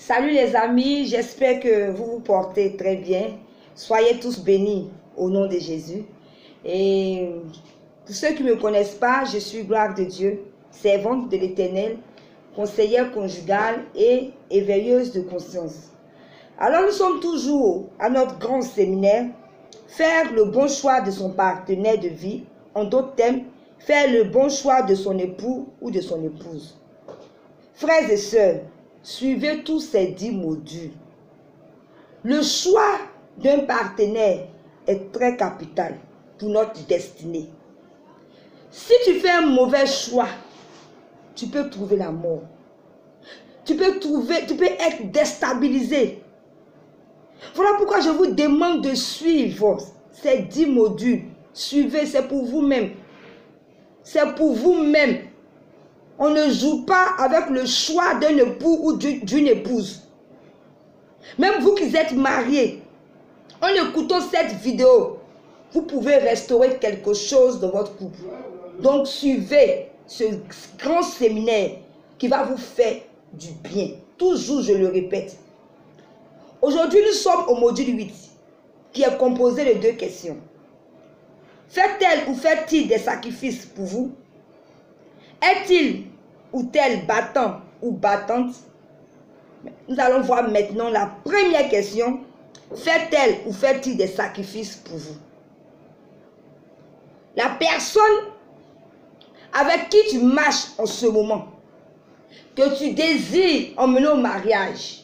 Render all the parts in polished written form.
Salut les amis, j'espère que vous vous portez très bien. Soyez tous bénis au nom de Jésus. Et pour ceux qui ne me connaissent pas, je suis Gloire de Dieu, servante de l'Éternel, conseillère conjugale et éveilleuse de conscience. Alors nous sommes toujours à notre grand séminaire, faire le bon choix de son partenaire de vie, en d'autres termes, faire le bon choix de son époux ou de son épouse. Frères et sœurs, suivez tous ces 10 modules. Le choix d'un partenaire est très capital pour notre destinée. Si tu fais un mauvais choix, tu peux trouver la mort. Tu peux être déstabilisé. Voilà pourquoi je vous demande de suivre ces 10 modules. Suivez, c'est pour vous-même. C'est pour vous-même. On ne joue pas avec le choix d'un époux ou d'une épouse. Même vous qui êtes mariés, en écoutant cette vidéo, vous pouvez restaurer quelque chose dans votre couple. Donc suivez ce grand séminaire qui va vous faire du bien. Toujours, je le répète. Aujourd'hui, nous sommes au module 8, qui est composé de 2 questions. Fait-elle ou fait-il des sacrifices pour vous? Est-il ou tel battant ou battante? Nous allons voir maintenant la première question. Fait-elle ou fait-il des sacrifices pour vous? La personne avec qui tu marches en ce moment, que tu désires emmener au mariage,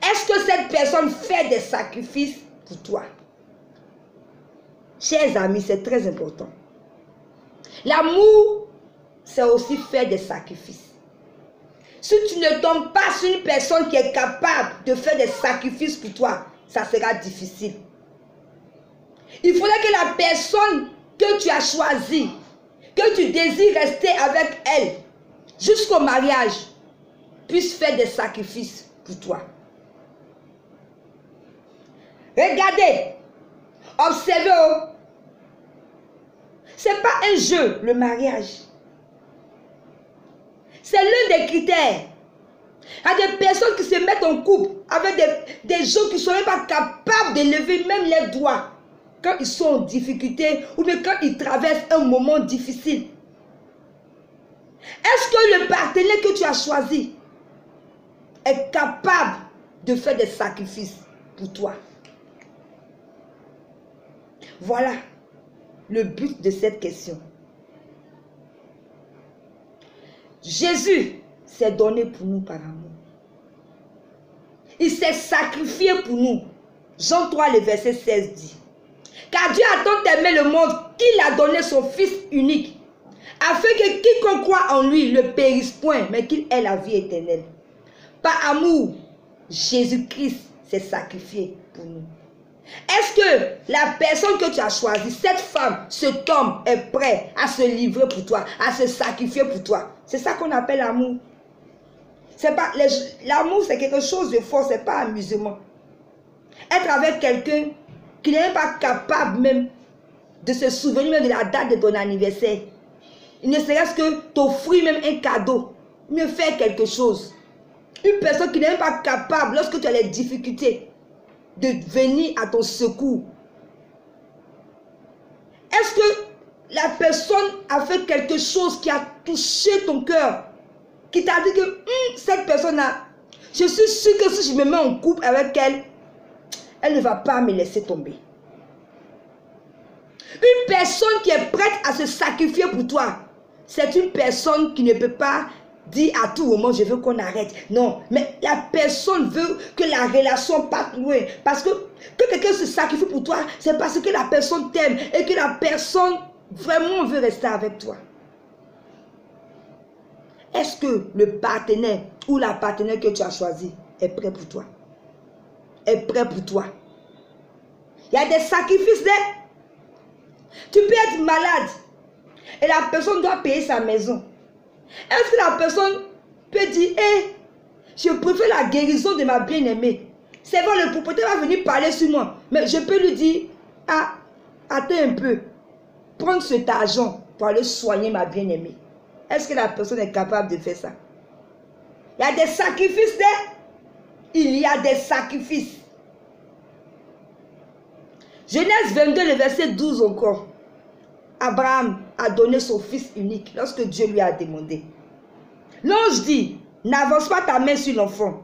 est-ce que cette personne fait des sacrifices pour toi? Chers amis, c'est très important. L'amour, c'est aussi faire des sacrifices. Si tu ne tombes pas sur une personne qui est capable de faire des sacrifices pour toi, ça sera difficile. Il faudrait que la personne que tu as choisie, que tu désires rester avec elle jusqu'au mariage, puisse faire des sacrifices pour toi. Regardez, observez, c'est pas un jeu, le mariage. C'est l'un des critères. Il y a des personnes qui se mettent en couple avec des gens qui ne sont même pas capables de lever même les doigts quand ils sont en difficulté ou bien quand ils traversent un moment difficile. Est-ce que le partenaire que tu as choisi est capable de faire des sacrifices pour toi? Voilà le but de cette question. Jésus s'est donné pour nous par amour. Il s'est sacrifié pour nous. Jean 3, le verset 16 dit: car Dieu a tant aimé le monde qu'il a donné son Fils unique, afin que quiconque croit en lui ne périsse point, mais qu'il ait la vie éternelle. Par amour, Jésus-Christ s'est sacrifié pour nous. Est-ce que la personne que tu as choisie, cette femme, cet homme est prêt à se livrer pour toi, à se sacrifier pour toi? C'est ça qu'on appelle l'amour. L'amour, c'est quelque chose de fort, c'est pas amusement. Être avec quelqu'un qui n'est même pas capable même de se souvenir même de la date de ton anniversaire. Il ne serait-ce que t'offrir même un cadeau, mieux faire quelque chose. Une personne qui n'est même pas capable, lorsque tu as des difficultés, de venir à ton secours. Est-ce que la personne a fait quelque chose qui a touché ton cœur, qui t'a dit que cette personne-là, je suis sûr que si je me mets en couple avec elle, elle ne va pas me laisser tomber. Une personne qui est prête à se sacrifier pour toi, c'est une personne qui ne peut pas dire à tout moment, je veux qu'on arrête. Non, mais la personne veut que la relation parte loin. Parce que quelqu'un se sacrifie pour toi, c'est parce que la personne t'aime et que la personne vraiment veut rester avec toi. Est-ce que le partenaire ou la partenaire que tu as choisi est prêt pour toi? Est prêt pour toi? Il y a des sacrifices. Tu peux être malade et la personne doit payer sa maison. Est-ce que la personne peut dire, je préfère la guérison de ma bien-aimée? C'est vrai, le propriétaire va venir parler sur moi. Mais je peux lui dire, attends un peu. Prends cet argent pour aller soigner ma bien-aimée. Est-ce que la personne est capable de faire ça? Il y a des sacrifices. il y a des sacrifices. Genèse 22, le verset 12 encore. Abraham a donné son fils unique lorsque Dieu lui a demandé. L'ange dit, n'avance pas ta main sur l'enfant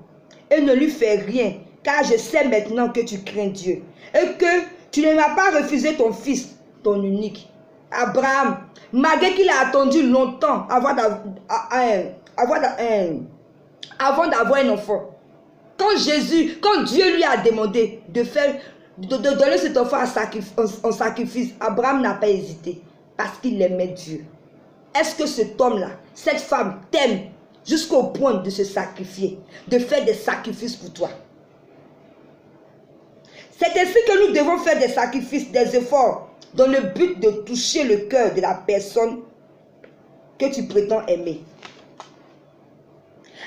et ne lui fais rien, car je sais maintenant que tu crains Dieu et que tu ne m'as pas refusé ton fils, ton unique. Abraham, malgré qu'il a attendu longtemps avant d'avoir un enfant, quand Dieu lui a demandé de donner cet enfant en sacrifice, Abraham n'a pas hésité parce qu'il aimait Dieu. Est-ce que cet homme-là, cette femme t'aime jusqu'au point de se sacrifier, de faire des sacrifices pour toi? C'est ainsi que nous devons faire des sacrifices, des efforts, dans le but de toucher le cœur de la personne que tu prétends aimer.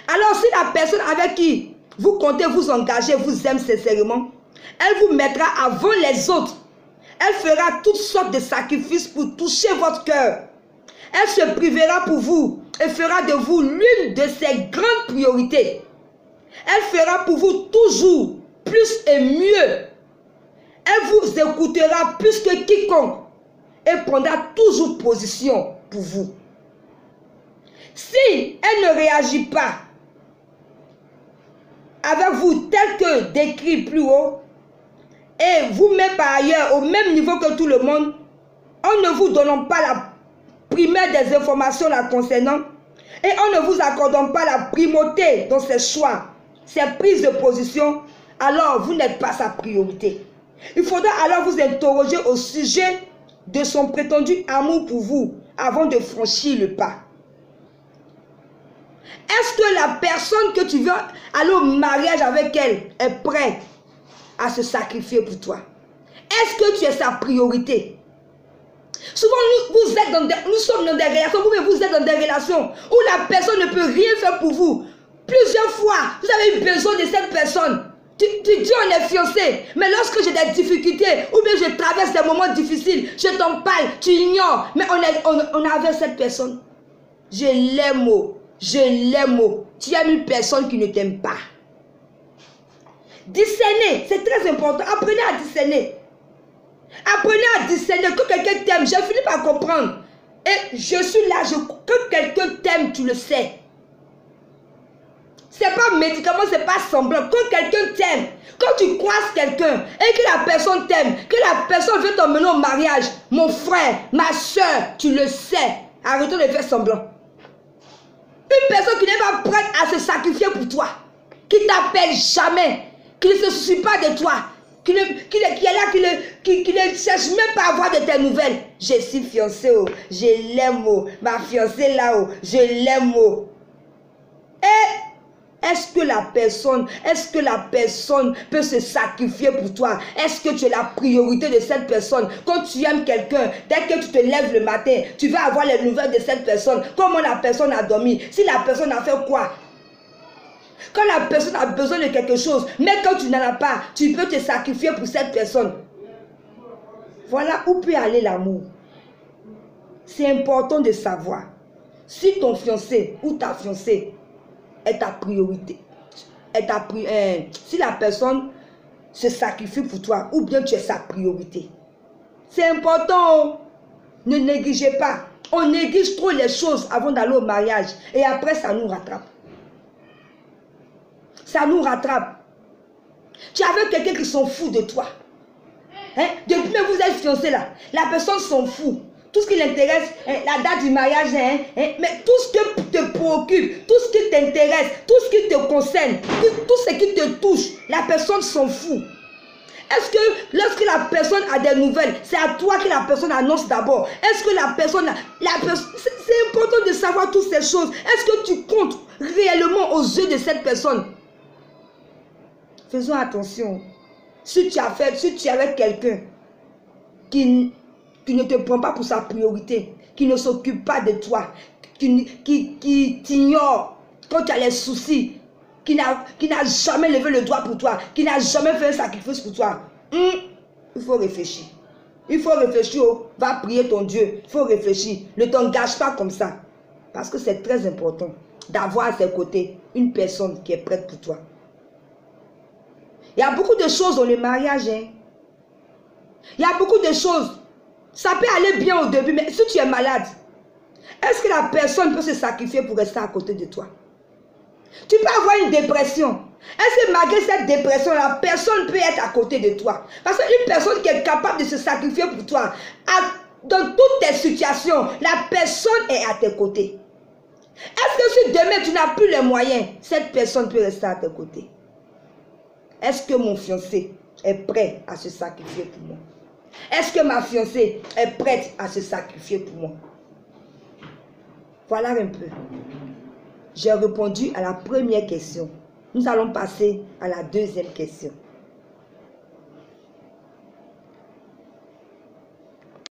Alors si la personne avec qui vous comptez vous engager vous aime sincèrement, elle vous mettra avant les autres. Elle fera toutes sortes de sacrifices pour toucher votre cœur. Elle se privera pour vous et fera de vous l'une de ses grandes priorités. Elle fera pour vous toujours plus et mieux. Elle vous écoutera plus que quiconque et prendra toujours position pour vous. Si elle ne réagit pas avec vous tel que décrit plus haut et vous met par ailleurs au même niveau que tout le monde, en ne vous donnant pas la primaire des informations la concernant et en ne vous accordant pas la primauté dans ses choix, ses prises de position, alors vous n'êtes pas sa priorité. Il faudra alors vous interroger au sujet de son prétendu amour pour vous avant de franchir le pas. Est-ce que la personne que tu veux aller au mariage avec elle est prête à se sacrifier pour toi? Est-ce que tu es sa priorité? Souvent, nous sommes dans des relations, vous êtes dans des relations où la personne ne peut rien faire pour vous. Plusieurs fois, vous avez eu besoin de cette personne. Tu dis on est fiancé, mais lorsque j'ai des difficultés ou bien je traverse des moments difficiles, je t'en parle, tu ignores. Mais on est avec cette personne. Je l'aime, je l'aime. Tu aimes une personne qui ne t'aime pas. Discerner, c'est très important. Apprenez à discerner. Apprenez à discerner que quelqu'un t'aime. J'ai fini par comprendre. Et je suis là, que quelqu'un t'aime, tu le sais. C'est pas médicament, c'est pas semblant. Quand quelqu'un t'aime, quand tu croises quelqu'un et que la personne t'aime, que la personne veut t'emmener au mariage, mon frère, ma soeur, tu le sais. Arrêtons de faire semblant. Une personne qui n'est pas prête à se sacrifier pour toi, qui t'appelle jamais, qui ne se soucie pas de toi, qui est là, qui ne cherche même pas à avoir de tes nouvelles. Je suis fiancée, je l'aime, ma fiancée là, je l'aime. Et est-ce que la personne peut se sacrifier pour toi? Est-ce que tu es la priorité de cette personne? Quand tu aimes quelqu'un, dès que tu te lèves le matin, tu vas avoir les nouvelles de cette personne. Comment la personne a dormi? Si la personne a fait quoi? Quand la personne a besoin de quelque chose, mais quand tu n'en as pas, tu peux te sacrifier pour cette personne. Voilà où peut aller l'amour. C'est important de savoir si ton fiancé ou ta fiancée est ta priorité. Si la personne se sacrifie pour toi ou bien tu es sa priorité. C'est important. Ne négligez pas. On néglige trop les choses avant d'aller au mariage et après ça nous rattrape. Ça nous rattrape. Tu es avec quelqu'un qui s'en fout de toi. Hein? Depuis que vous êtes fiancés là, la personne s'en fout. Tout ce qui l'intéresse, la date du mariage, mais tout ce qui te préoccupe, tout ce qui t'intéresse, tout ce qui te concerne, tout ce qui te touche, la personne s'en fout. Est-ce que lorsque la personne a des nouvelles, c'est à toi que la personne annonce d'abord? Est-ce que la personne c'est important de savoir toutes ces choses. Est-ce que tu comptes réellement aux yeux de cette personne? Faisons attention. Si tu es avec quelqu'un qui ne te prend pas pour sa priorité, qui ne s'occupe pas de toi, qui t'ignore quand tu as les soucis, qui n'a jamais levé le doigt pour toi, qui n'a jamais fait un sacrifice pour toi, il faut réfléchir. Il faut réfléchir, va prier ton Dieu, il faut réfléchir. Ne t'engage pas comme ça. Parce que c'est très important d'avoir à ses côtés une personne qui est prête pour toi. Il y a beaucoup de choses dans le mariage. Hein. Il y a beaucoup de choses. Ça peut aller bien au début, mais si tu es malade, est-ce que la personne peut se sacrifier pour rester à côté de toi? Tu peux avoir une dépression. Est-ce que malgré cette dépression, la personne peut être à côté de toi? Parce qu'une personne qui est capable de se sacrifier pour toi, dans toutes tes situations, la personne est à tes côtés. Est-ce que si demain tu n'as plus les moyens, cette personne peut rester à tes côtés? Est-ce que mon fiancé est prêt à se sacrifier pour moi? Est-ce que ma fiancée est prête à se sacrifier pour moi? Voilà un peu. J'ai répondu à la première question. Nous allons passer à la deuxième question.